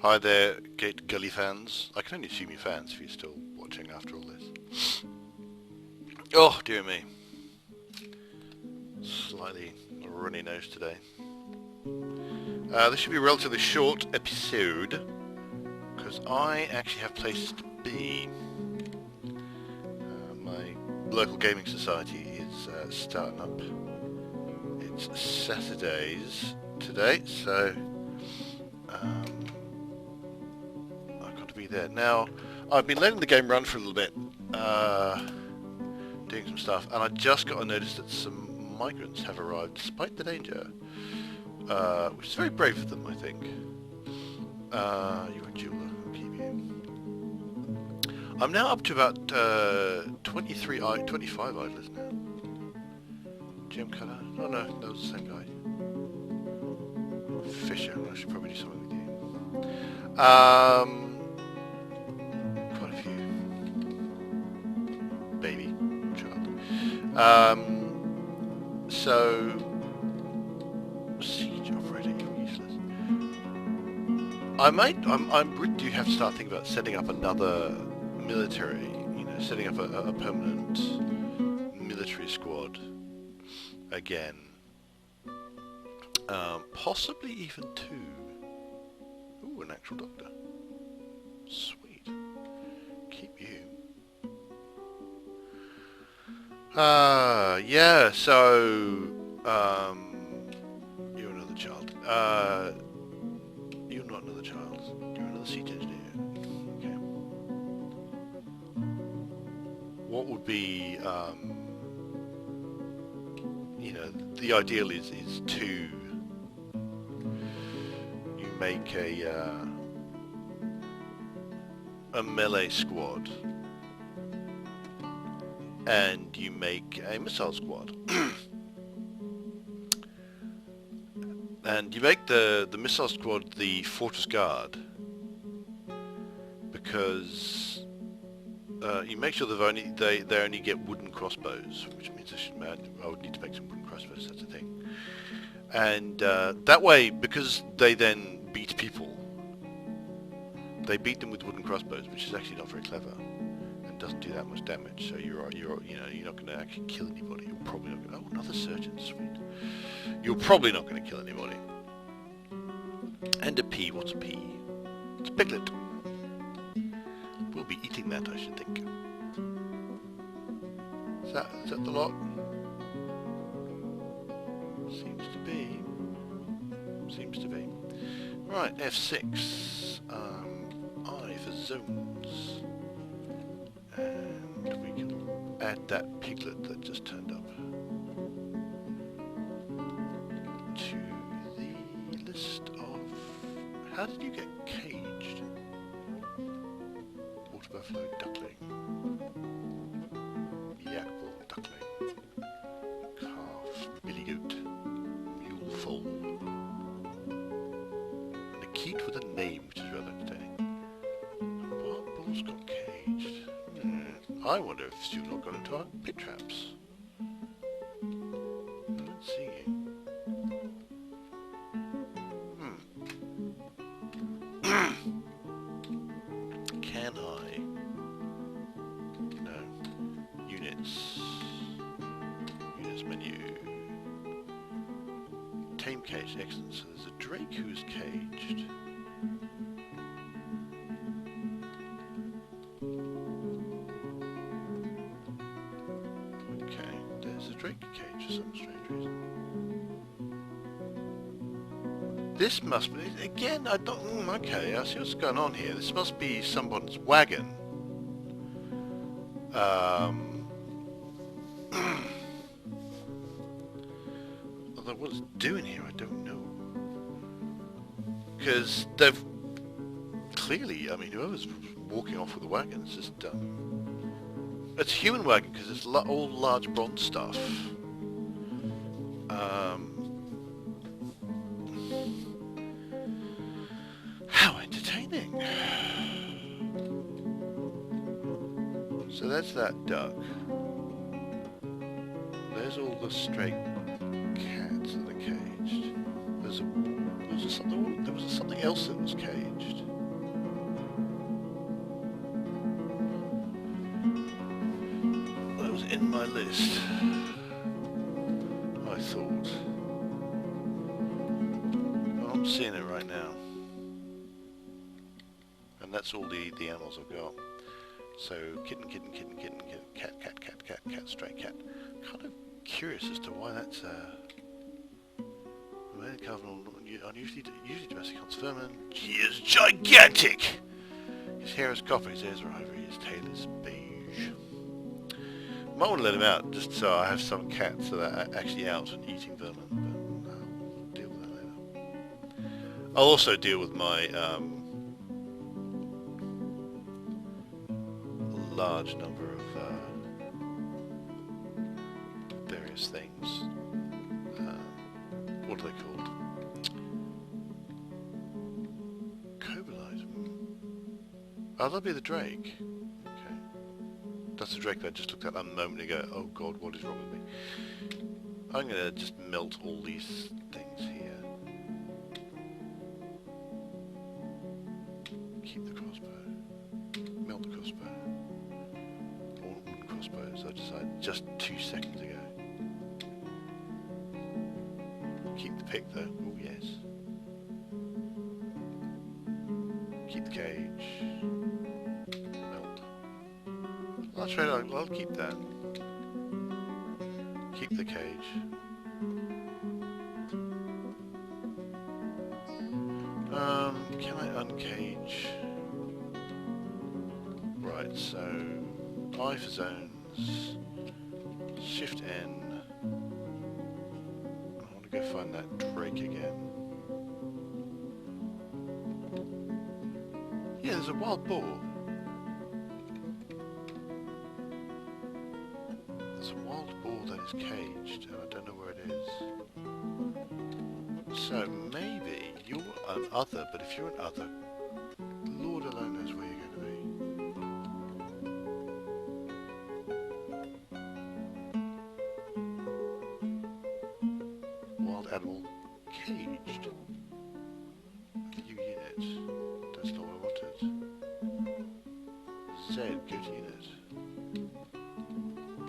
Hi there, Gategully fans. I can only assume you're fans if you're still watching after all this. Oh, dear me. Slightly runny nose today. This should be a relatively short episode, because I actually have places to be. My local gaming society is starting up. It's Saturdays today, so I've got to be there. Now, I've been letting the game run for a little bit, doing some stuff, and I just got a notice that some migrants have arrived despite the danger, which is very brave of them, I think. You're a jeweler, I'll keep you. I'm now up to about 25 idlers now. Gem cutter? Oh no, that was the same guy. Fisher, I should probably do something with you. Quite a few. Baby, child. So siege operator, you're useless. I really do have to start thinking about setting up another military, setting up a permanent military squad again. Possibly even two. Ooh, an actual doctor. Sweet. Keep you. Yeah, so, you're another child. You're not another child. You're another siege engineer. Okay. What would be, the ideal is to, you make a melee squad, and you make a missile squad. And you make the missile squad the fortress guard, because you make sure they only get wooden crossbows, which means I would need to make some wooden crossbows, that's the thing. And that way, because they then beat people, they beat them with wooden crossbows, which is actually not very clever and doesn't do that much damage. So you're not going to actually kill anybody. You're probably not going to. Oh, another surgeon, sweet. You're probably not going to kill anybody. And a pea. What's a pea? It's a piglet. We'll be eating that, I should think. Is that the lot? Seems to be. Seems to be. Right, F6. I for zones. And we can add that piglet that just turned up to the list of... How did you get caged? Water buffalo, duckling. Yak bull, duckling. Calf, billy goat. Mule foal. And a keat with a name, which is rather entertaining. Wild bulls got caged. I wonder if you've not got into our pit traps. I don't see you. Can I? No. Units. Units menu. Tame cage, excellent. So there's a drake who's caged. Okay, there's a drake cage for some strange reason. This must be, again, I don't, okay, I see what's going on here. This must be someone's wagon. Although what it's doing here, I don't know. Because they've clearly, whoever's walking off with the wagon is just, it's a human wagon because it's all large bronze stuff. How entertaining. So that's that duck. There's all the stray cats that are caged. There was something else that was caged. in my list. I thought. Well, I'm seeing it right now. And that's all the animals I've got. So kitten, kitten, kitten, kitten, kitten, cat, cat, cat, cat, cat, stray cat. Kind of curious as to why that's unusually domestic hunts vermin. He is gigantic! His hair is copper, his ears are ivory, his tail is beige. Might want to let him out, just so I have some cats that are actually out and eating vermin, but I'll deal with that later. I'll also deal with my large number of various things. What are they called? Cobalize. Oh, that'll be the drake. Okay. That's the drake that I just looked at a moment ago. Oh god, what is wrong with me? I'm gonna just melt all these things here. Keep the crossbow. Melt the crossbow. All wooden crossbows, I decided just 2 seconds ago. Keep the pick though. Oh yes. Keep the cage. Melt. That's right, I'll keep that. Keep the cage. Can I uncage? Right, so I for zones. Shift N. I want to go find that drake again. Yeah, there's a wild boar. There's a wild boar that is caged, and I don't know where it is. So maybe you're an other, but if you're an other, Lord alone knows where you're going to be. Wild animal caged. View unit. That's not what I wanted. Z, go to unit.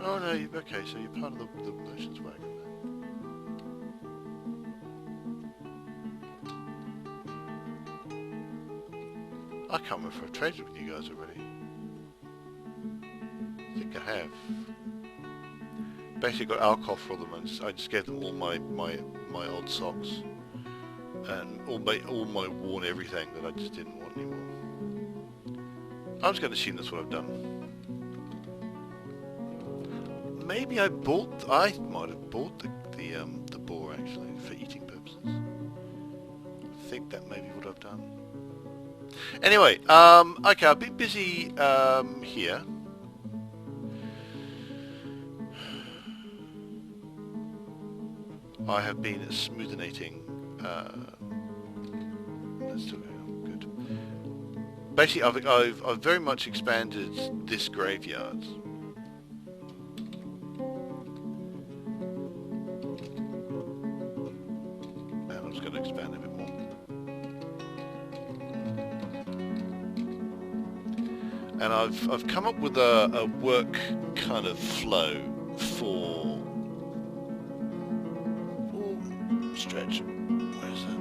Oh no, okay, so you're part of the merchant's wagon then. I can't remember if I've traded with you guys already. I think I have. Basically got alcohol for them and I just gave them all my old socks. And all my worn everything that I just didn't want anymore. I'm just going to assume that's what I've done. Maybe I might have bought the boar actually for eating purposes. I think that may be what I've done. Anyway, okay, I've been busy here. I have been smoothinating. That's still going on. Good. Basically, I've very much expanded this graveyard. And I'm just going to expand a bit more. And I've come up with a work kind of flow for stretch. Where's that?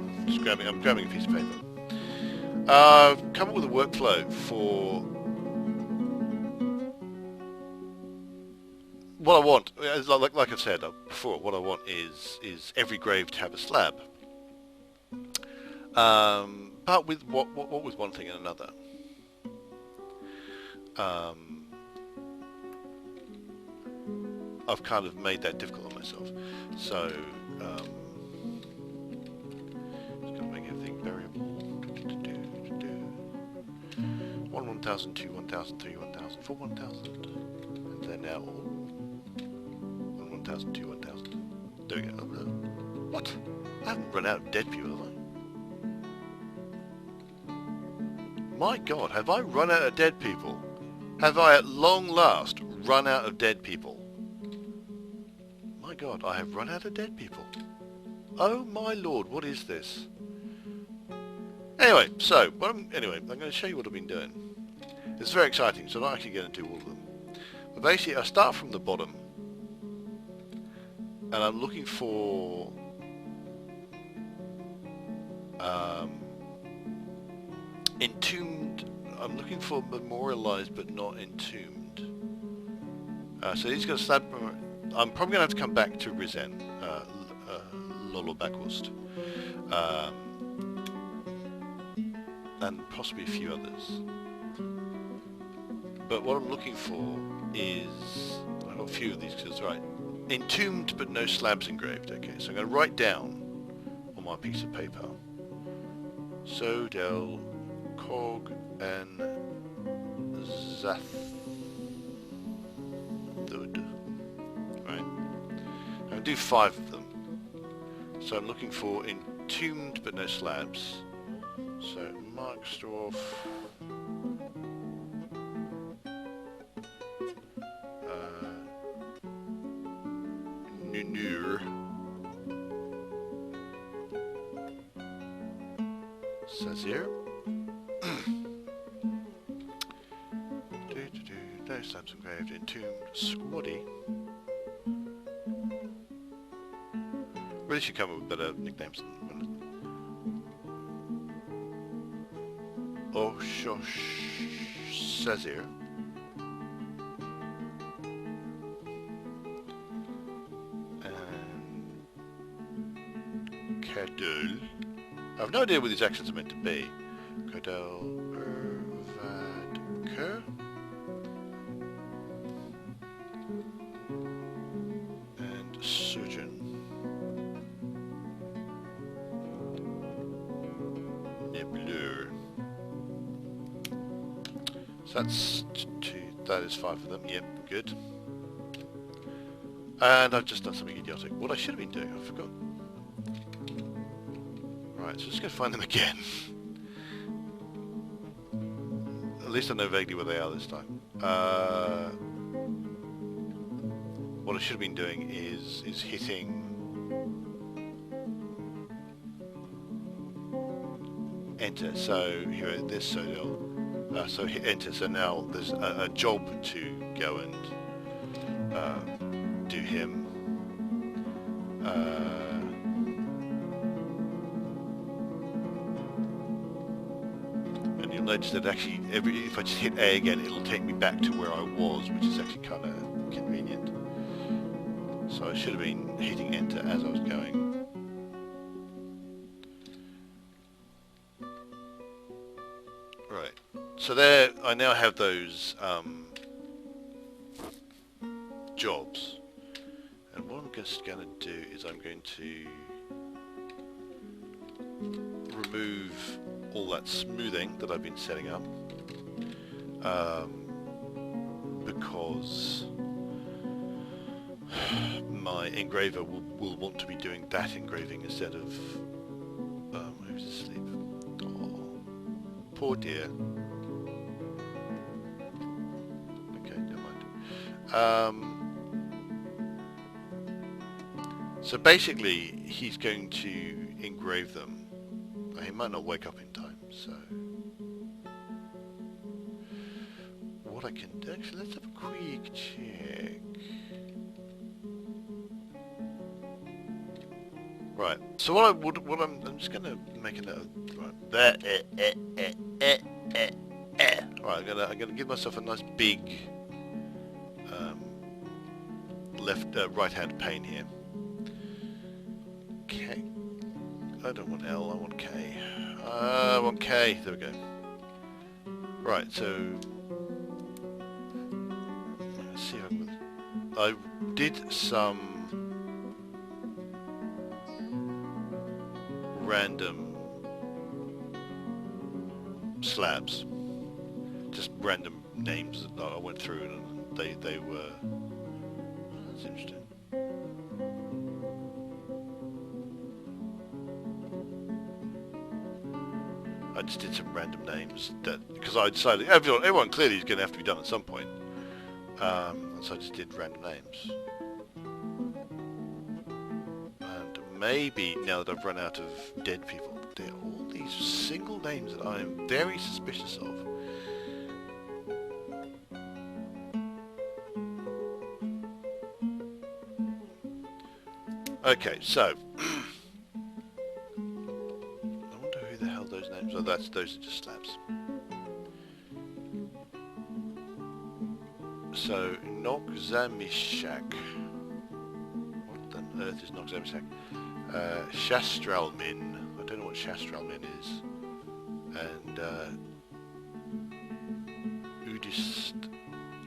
I'm grabbing a piece of paper. I've come up with a workflow for what I want. Like I've said before, what I want is every grave to have a slab. But with what with one thing and another. I've kind of made that difficult on myself. So just gonna make everything variable. 1,000, 2, 1,000, 3, 1,000, 4, 1,000, and they're now all 1,000, 2, 1,000. There we go. What? I haven't run out of dead people, have I? My God, have I run out of dead people? Have I at long last run out of dead people? My God, I have run out of dead people. Oh my Lord, what is this? Anyway, so I'm going to show you what I've been doing. It's very exciting, so I'm not actually going to do all of them. But basically, I start from the bottom and I'm looking for entombed. I'm looking for memorialized but not entombed. So he's got a slab. I'm probably going to have to come back to Rizen, Lolo Backhorst, and possibly a few others. But what I'm looking for is, I've got a few of these because, right, entombed but no slabs engraved. Okay, so I'm going to write down on my piece of paper, Sodel, Cog, and Zathud. Right, I'm going to do 5 of them. So I'm looking for entombed but no slabs. So Mark Storff. Nunur. Says here. No slabs engraved. Entombed. Squaddy. Really should come up with better nicknames than says here. Gategully. I have no idea what these actions are meant to be. Gategully. And Surgeon. Neblur. So that's 2. That is 5 of them. Yep, good. And I've just done something idiotic. What I should have been doing, I forgot. Right, so just go find them again. At least I know vaguely where they are this time. What I should have been doing is hitting enter. So here, this so hit enter. So now there's a job to go and do him. And you'll notice that actually, if I just hit A again, it'll take me back to where I was, which is actually kind of convenient. So I should have been hitting enter as I was going. Right. So there, I now have those jobs. And what I'm just going to do is I'm going to remove all that smoothing that I've been setting up, because my engraver will want to be doing that engraving instead of who's asleep. Oh, poor dear. Okay, never mind. So basically, he's going to engrave them. He might not wake up in time, so what I can do, actually, let's have a quick check. Right. So I'm just going to make a note. Right. Right. I'm gonna give myself a nice big right-hand pane here. Okay. I don't want L, I want K. I want K. There we go. Right, so let's see if I did some random slabs, just random names that I went through, and they were. That's interesting. I just did some random names because I decided everyone clearly is going to have to be done at some point, and so I just did random names. And maybe now that I've run out of dead people, there are all these single names that I am very suspicious of. Okay, so I wonder who the hell those names are. Those are just slabs. So Nogzamishak. What on earth is Nogzamishak? Shastralmin. I don't know what Shastralmin is. And Udist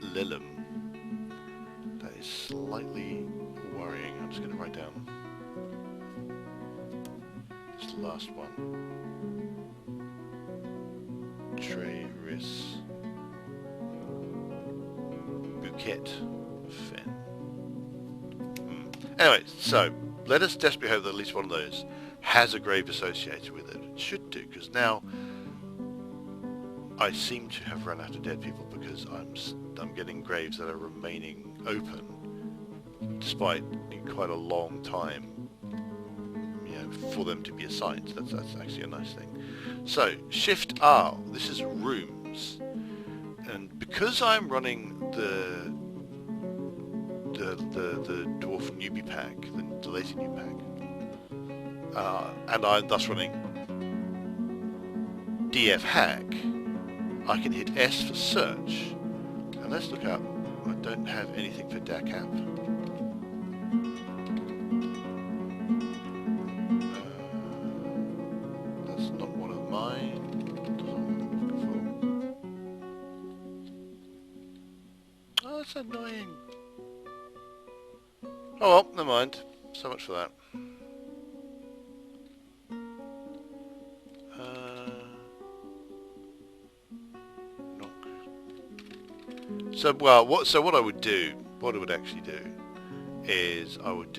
Lilum. That is slightly worrying. I'm just going to write down this last one. Treris Bouquet Fen. Anyway, so let us desperately hope that at least one of those has a grave associated with it. It should do, because now I seem to have run out of dead people, because I'm getting graves that are remaining open despite quite a long time, you know, for them to be assigned. That's actually a nice thing. So Shift R, this is rooms, and because I'm running the dwarf newbie pack, the lazy new pack, and I'm thus running DF hack, I can hit S for search, and let's look up. I don't have anything for DACAP. That's not one of mine. Oh, that's annoying. Oh well, never mind. So much for that. So what I would do, what I would actually do, is I would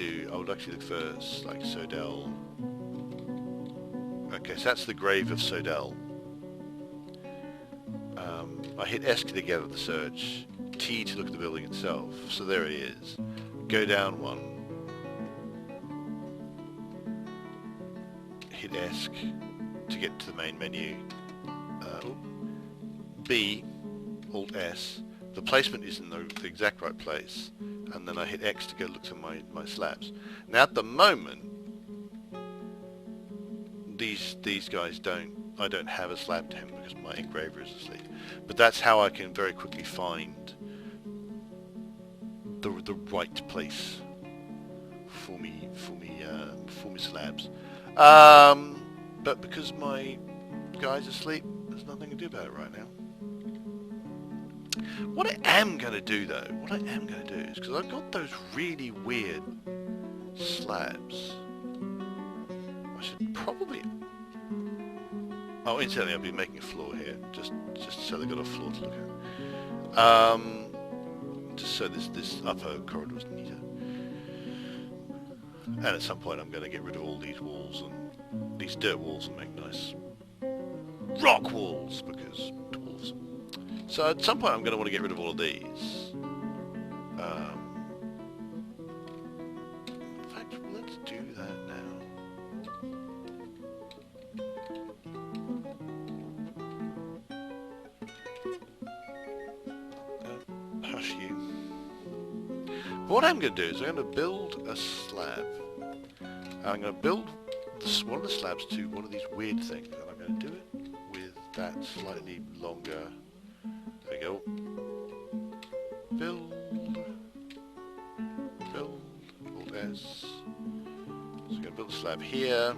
actually look for like Sodell. Okay, so that's the grave of Sodell. I hit S to get out of the search, T to look at the building itself. So there it is. Go down one. Hit ESC to get to the main menu. B, Alt S. The placement is in the exact right place, and then I hit X to go look at my slabs. Now at the moment, these guys I don't have a slab to him because my engraver is asleep. But that's how I can very quickly find the right place for me slabs. But because my guy's asleep, there's nothing to do about it right now. What I am going to do though, is, because I've got those really weird slabs, I should probably... Oh, incidentally, I'll be making a floor here, just so they've got a floor to look at. Just so this upper corridor is neater. And at some point I'm going to get rid of all these walls, and these dirt walls, and make nice rock walls, because dwarves. So at some point I'm going to want to get rid of all of these. In fact, let's do that now. Hush you. But what I'm going to do is I'm going to build a slab. I'm going to build one of the slabs to one of these weird things, and I'm going to do it with that slightly longer... There we go. Build, Alt S. So I'm going to build a slab here.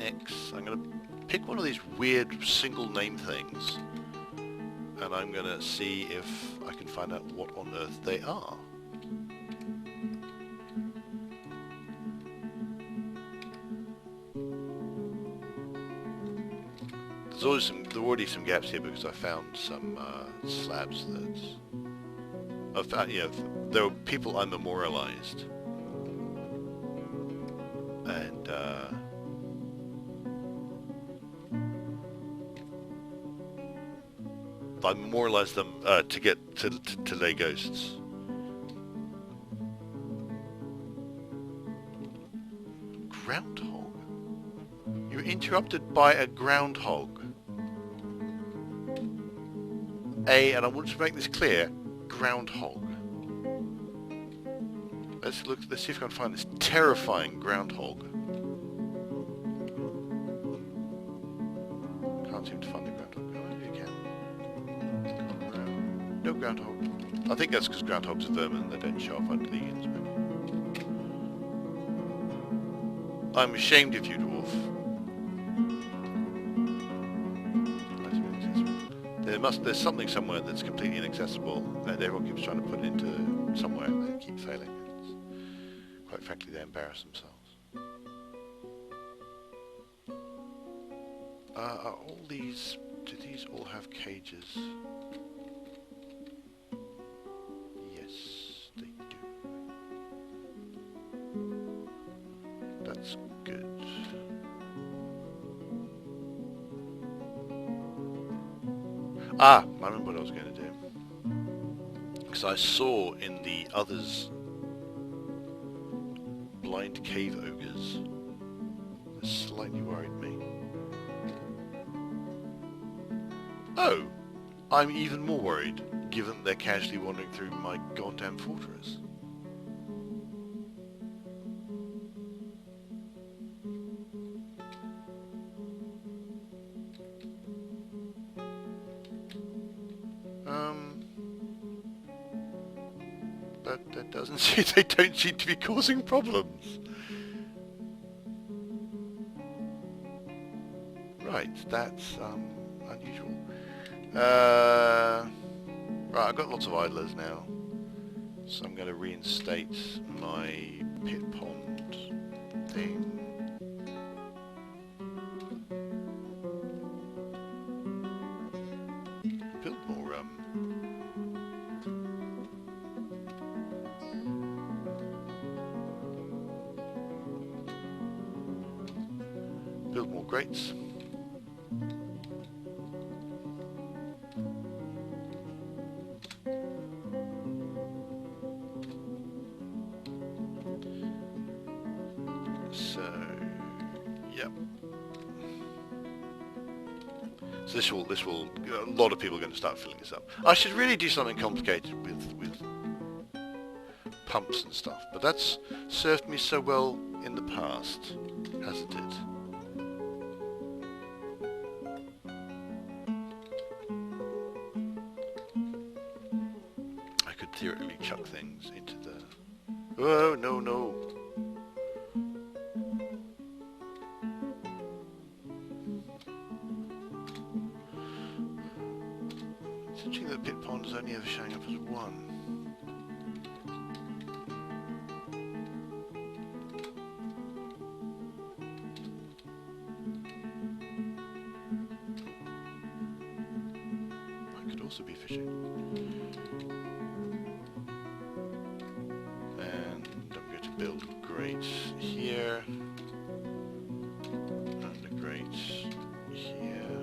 X. I'm going to pick one of these weird single name things, and I'm going to see if I can find out what on earth they are. There's already some gaps here because I found some slabs that I've found. Yeah, there were people unmemorialized, and I memorialized them to get to their ghosts. Groundhog? You were interrupted by a groundhog. And I want to make this clear, groundhog. Let's look. Let's see if we can find this terrifying groundhog. Can't seem to find the groundhog. Oh, maybe you can. No groundhog. I think that's because groundhogs are vermin and they don't show up under the ends. Maybe. I'm ashamed of you, dwarf. There's something somewhere that's completely inaccessible, and everyone keeps trying to put it into somewhere, and they keep failing. It's, quite frankly, they embarrass themselves. Are all these? Do these all have cages? Yes, they do. That's good. Ah, I remember what I was going to do. Because I saw in the others blind cave ogres. That slightly worried me. Oh, I'm even more worried, given they're casually wandering through my goddamn fortress. But that doesn't seem, they don't seem to be causing problems. Right, that's unusual. Right, I've got lots of idlers now, so I'm going to reinstate my pit pond thing. Build more build more grates. So, yep. So this will a lot of people are going to start filling this up. I should really do something complicated with pumps and stuff, but that's served me so well in the past, hasn't it? I could theoretically chuck things into the... Oh, no, no. It's interesting that pit pond is only ever showing up as one. Also be fishing. And I'm going to build a grate here. And a grate here.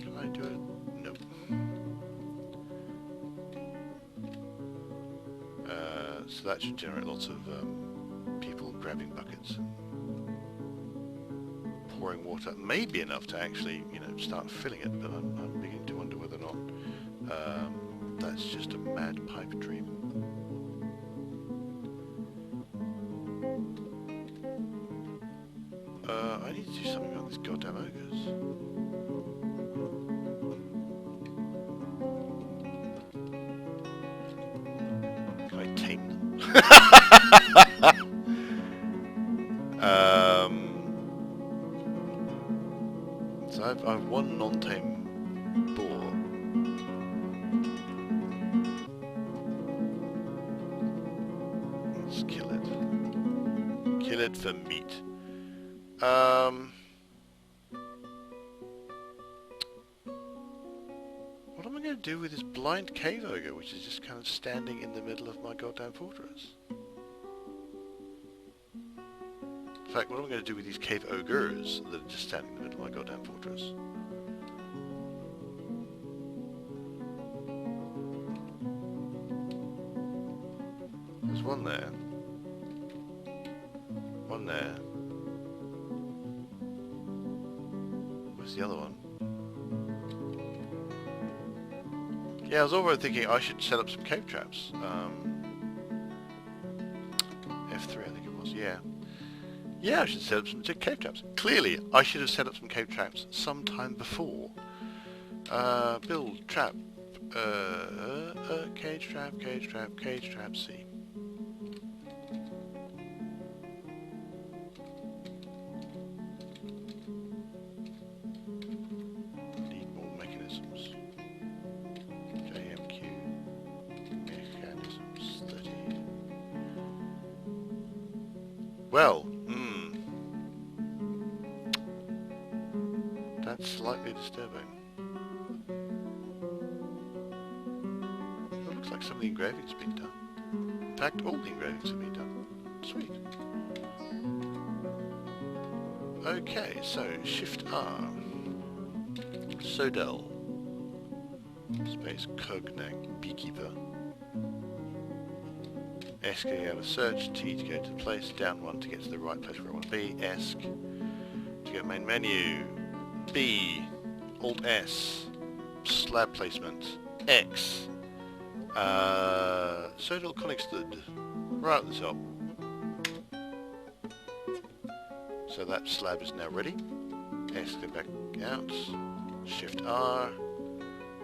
Can I do it? No. So that should generate lots of people grabbing buckets. Pouring water may be enough to actually, you know, start filling it, but I'm beginning to wonder whether or not that's just a mad pipe dream. I need to do something about these goddamn ogres. Can I tame them? So I've one non-tame boar. Let's kill it. Kill it for meat. What am I going to do with this blind cave ogre, which is just kind of standing in the middle of my goddamn fortress? In fact, what am I going to do with these cave ogres that are just standing in the middle of my goddamn fortress? There's one there. One there. Where's the other one? Yeah, I was already thinking I should set up some cave traps. F3 I think it was, yeah. Yeah, I should set up some cave traps. Clearly, I should have set up some cave traps sometime before. Build trap. Cage trap, cage trap, cage trap, C. Need more mechanisms. JMQ mechanisms 30. Well, that's slightly disturbing. It looks like some of the engraving's been done. In fact, all the engravings have been done. Sweet. Okay, so Shift R. Sodel. Space Cognac Beekeeper. S to get out of search, T to go to the place, down 1 to get to the right place where I want to be, ESC to get main menu, B, Alt S, slab placement, X, Sodal connected, right at the top. So that slab is now ready. S to go back out, Shift R,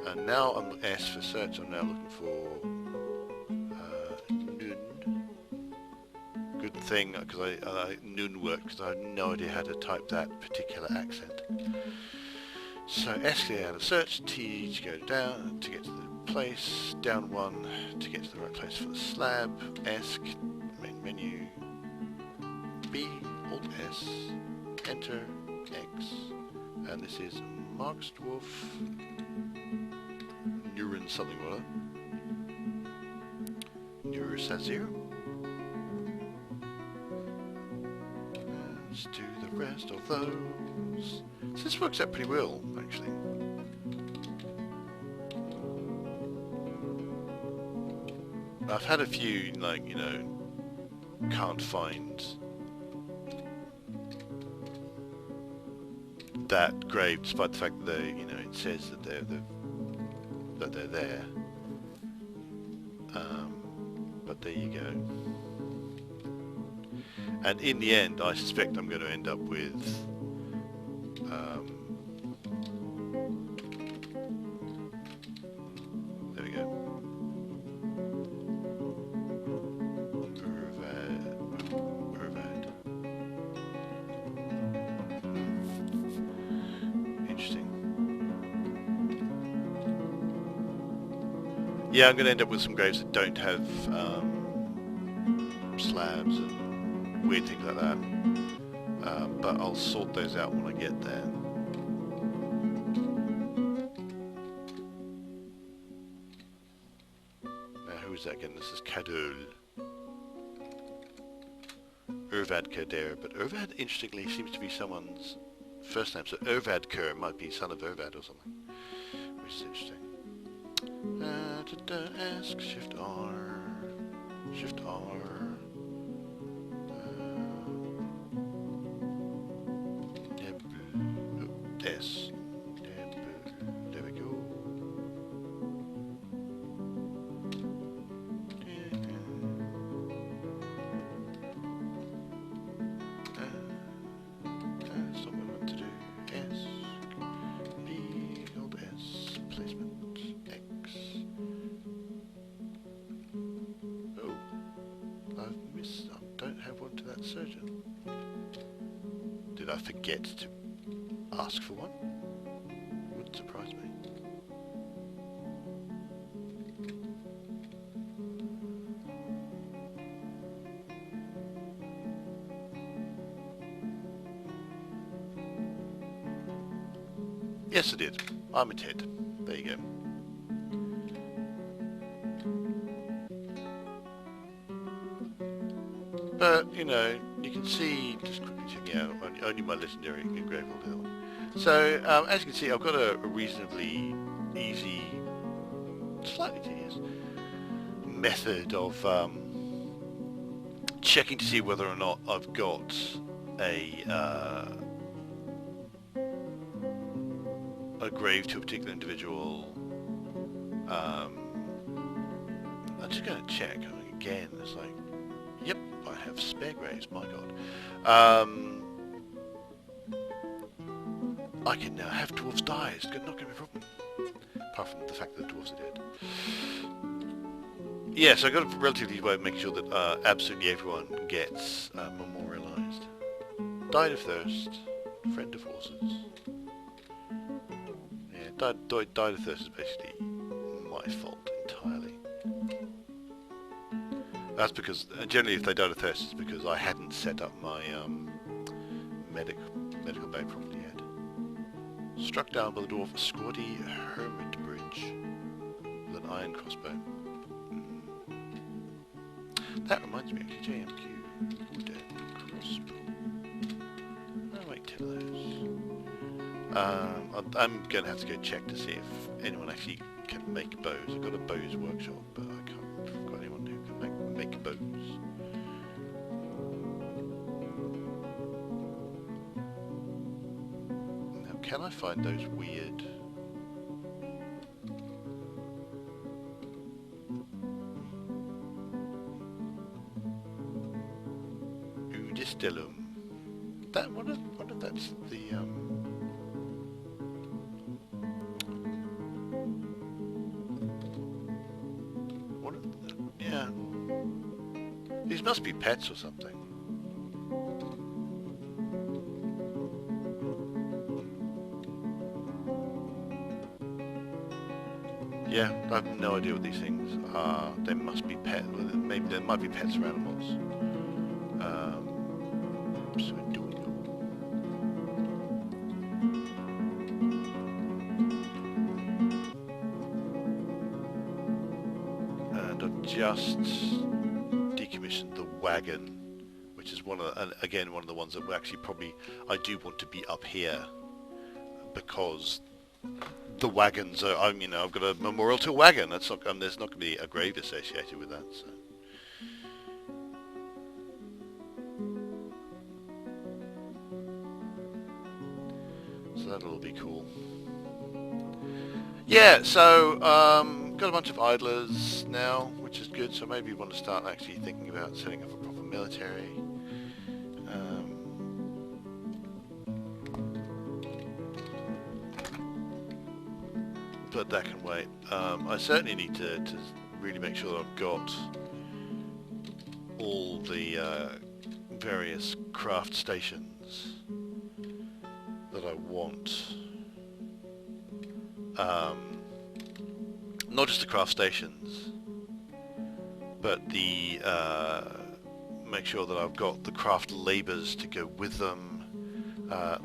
and now I'm S for search, I'm now looking for Good thing, because I Noon worked, because I had no idea how to type that particular accent. So S to get out of search, T to go down to get to the place, down 1 to get to the right place for the slab, ESC, main menu, B, Alt S, Enter, X, and this is Marksdwarf, Neuron something or other, Neurosazir. Let's do the rest of those. So this works out pretty well, actually. I've had a few, like, you know, can't find that grave, despite the fact that they, you know, it says that they're there. But there you go. And in the end, I suspect I'm going to end up with there we go. Urvad. Interesting. Yeah, I'm going to end up with some graves that don't have slabs and weird things like that, but I'll sort those out when I get there. Now who is that again? This is Kadul. Urvad Kader, but Urvad interestingly seems to be someone's first name, so Urvad Kur might be son of Urvad or something, which is interesting. Ask, Shift R, Shift R. S. There we go. That's not what I want to do. S. B. Alt S. Placement. X. Oh. I've missed. I don't have one to that surgeon. Did I forget to ask for one? Wouldn't surprise me. Yes, I did. I'm a Ted. There you go. But, you know, you can see, just quickly checking out, only my legendary engraved hill. So, as you can see, I've got a reasonably easy, slightly tedious method of checking to see whether or not I've got a grave to a particular individual I'm just going to check. I mean, again, it's like, yep, I have spare graves, my god. I can now have dwarves die, it's not going to be a problem. Apart from the fact that the dwarves are dead. Yeah, so I've got a relatively easy way of making sure that absolutely everyone gets memorialised. Died of thirst, friend of horses. Yeah, died of thirst is basically my fault entirely. That's because, generally if they died of thirst it's because I hadn't set up my medical bay properly yet. Struck down by the dwarf Squatty Hermit Bridge with an iron crossbow. That reminds me actually, JMQ, wooden crossbow. I'll make 10 of those. I'm going to have to go check to see if anyone actually can make bows. I've got a bows workshop, but I can't remember if I've got anyone who can make bows. Now, can I find those weird... Udistillum. That one of that's the what of the, yeah. These must be pets or something. Yeah, I have no idea what these things are. They must be pets. Maybe there might be pets or animals. So do we know? And I've just decommissioned the wagon, which is one of the, and again one of the ones that actually probably I do want to be up here because the wagons are. I mean, I've got a memorial to a wagon. That's not. There's not going to be a grave associated with that. So. So that'll be cool. Yeah, so got a bunch of idlers now, which is good. So maybe you want to start actually thinking about setting up a proper military. But that can wait. I certainly need to really make sure that I've got all the various craft stations that I want. Not just the craft stations, but the make sure that I've got the craft labours to go with them.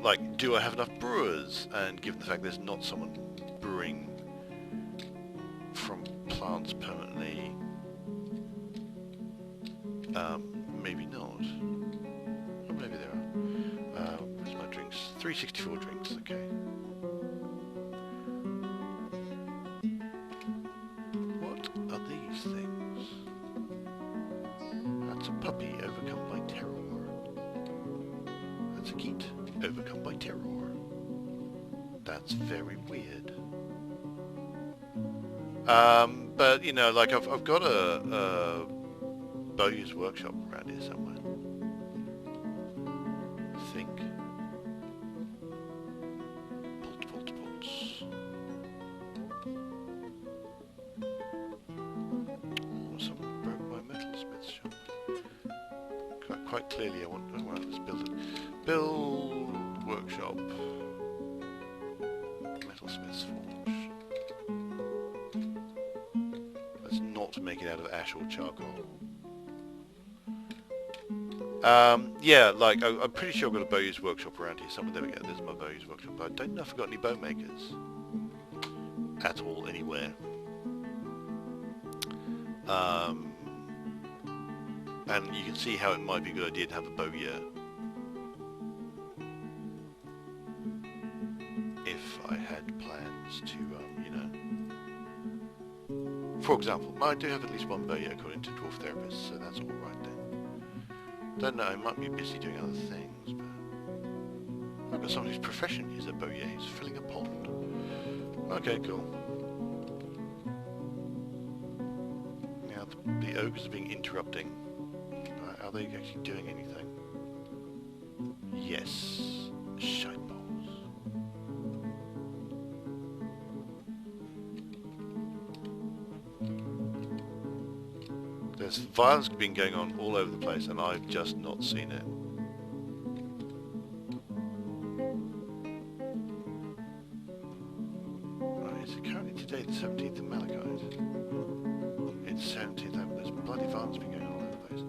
Like, do I have enough brewers? And given the fact there's not someone brewing from plants permanently, maybe not. Or maybe there are. Where's my drinks? 364 drinks, okay. What are these things? That's a puppy overcome by terror. That's a geet overcome by terror. That's very weird. But you know, like I've got a Bowyer's workshop around here somewhere. I think. Bolts. Oh, someone broke my metalsmith's shop. Quite clearly, I want. Oh, well, let's build it. Build workshop. Metalsmith's forge. Let's not make it out of ash or charcoal. Yeah, like, I'm pretty sure I've got a Bowyer's workshop around here somewhere. There we go, there's my Bowyer's workshop. But I don't know if I've got any bow makers. At all, anywhere. And you can see how it might be a good idea to have a Bowyer. If I had plans to, you know... For example, I do have at least one Bowyer according to Dwarf Therapist, so that's alright then. Don't know, I might be busy doing other things, but... I've got someone whose profession is a Bowyer, he's filling a pond. Okay, cool. ogres are being interrupting. Are they actually doing anything? Yes. Shite balls. There's violence been going on all over the place and I've just not seen it. Right, is it currently today the 17th of Malachite? It's 17th, there's bloody violence been going on all over the place.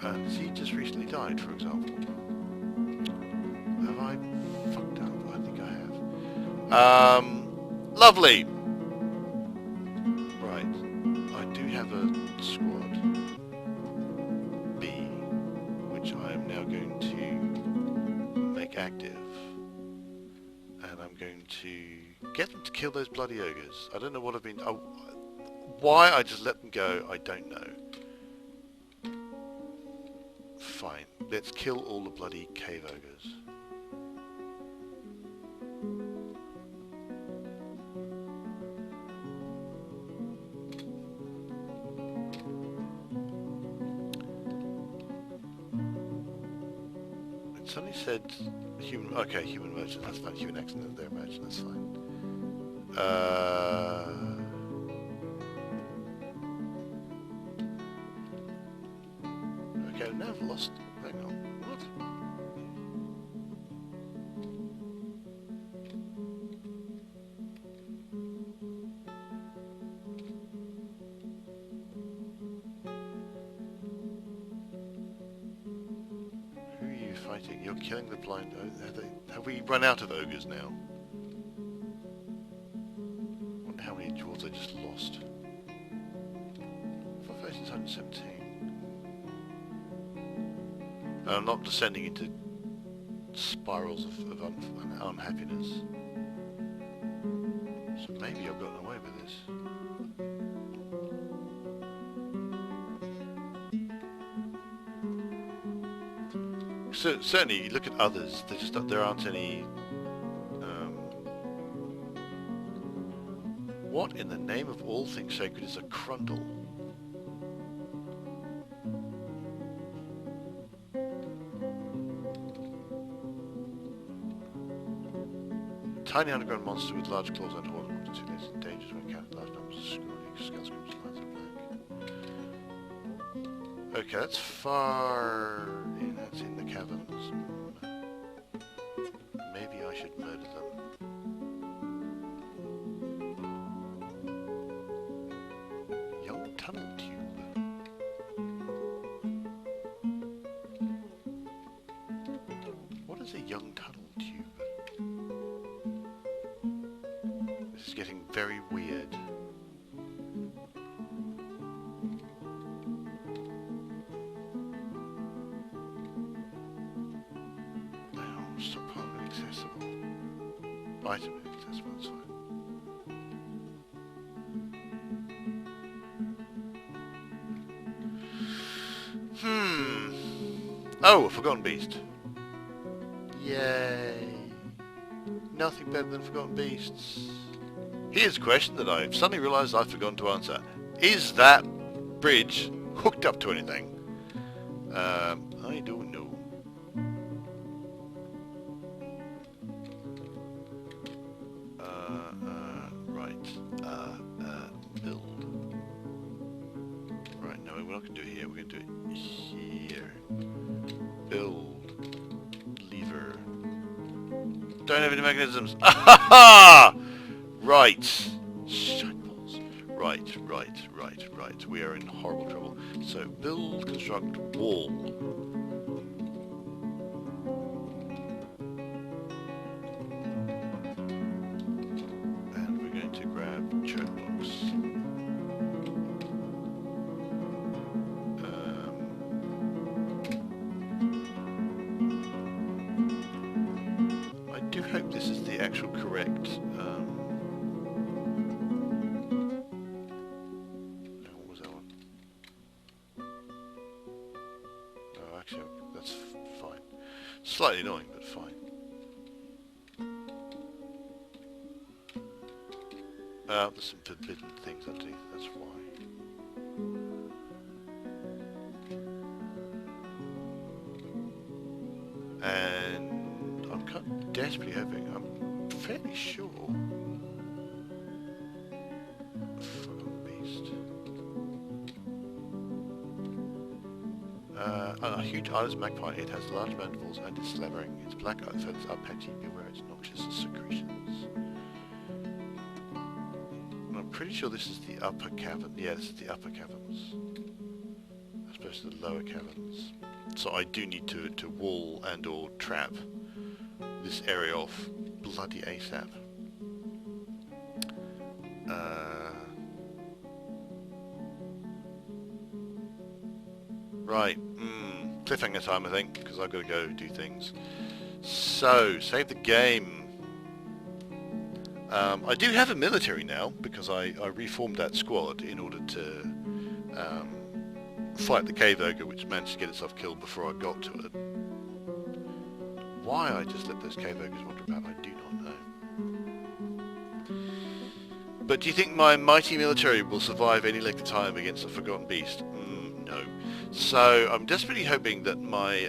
And he just recently died, for example. Have I fucked up? I think I have. Lovely! Right, I do have a squad B, which I am now going to make active. And I'm going to get them to kill those bloody ogres. I don't know what I've been... Oh, why I just let them go, I don't know. Fine, let's kill all the bloody cave ogres. It suddenly said human... Okay, human merchant, that's fine. Human accident, they're merchant, that's fine. Okay, now I've lost... Hang on, what? Who are you fighting? You're killing the blind... Have we run out of ogres now? I wonder how many dwarves I just lost. 4,117. I'm not descending into spirals of unhappiness. So maybe I've gotten away with this. So, certainly, you look at others, there aren't any... what in the name of all things sacred is a crundle? Tiny underground monster with large claws and horns. It's dangerous when encountered large numbers of scrawny skull screams lines of black. Okay, that's far in. That's in the caverns. Maybe I should murder them. Young tunnel tube. What is a young tunnel tube? This is getting very weird. Now, stockpile inaccessible. Item inaccessible, that's fine. Oh, a forgotten beast. Yay. Nothing better than forgotten beasts. Here's a question that I've suddenly realised I've forgotten to answer. Is that bridge hooked up to anything? I don't know. Right. Build. Right, no, we're not going to do it here. We're going to do it here. Build. Lever. Don't have any mechanisms. Ahaha! Right. Shitballs. Right. We are in horrible trouble. So, build, construct, wall. And we're going to grab choke blocks. I do hope this is the actual correct... Slightly annoying, but fine. There's some forbidden things underneath, that's why. And I'm kind of desperately hoping, I'm fairly sure, Forgotten Beast. A huge eyeless magpie. It has large mandibles and is slabbering. Its black eyes are patchy. Beware its noxious secretions. And I'm pretty sure this is the upper cavern. Yeah, this is the upper caverns, as opposed to the lower caverns. So I do need to wall and or trap this area off bloody ASAP. Right, cliffhanger time I think, because I've got to go do things. So, save the game. I do have a military now, because I reformed that squad in order to fight the cave ogre, which managed to get itself killed before I got to it. Why I just let those cave ogres wander about, I do not know. But do you think my mighty military will survive any length of time against a Forgotten Beast? No. So I'm desperately hoping that my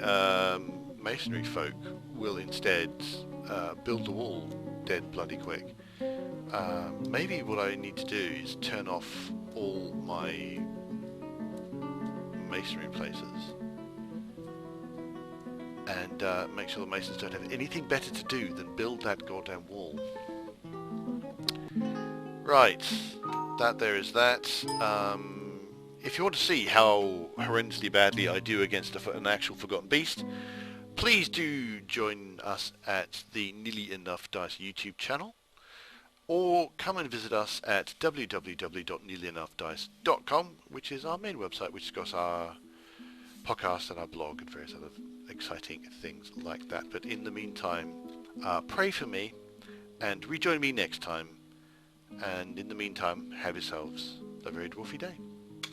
masonry folk will instead build the wall dead bloody quick. Maybe what I need to do is turn off all my masonry places and make sure the masons don't have anything better to do than build that goddamn wall. Right, that there is that. If you want to see how horrendously badly I do against an actual Forgotten Beast, please do join us at the Nearly Enough Dice YouTube channel, or come and visit us at www.nearlyenoughdice.com, which is our main website, which has got our podcast and our blog and various other exciting things like that. But in the meantime, pray for me and rejoin me next time. And in the meantime, have yourselves a very dwarfy day.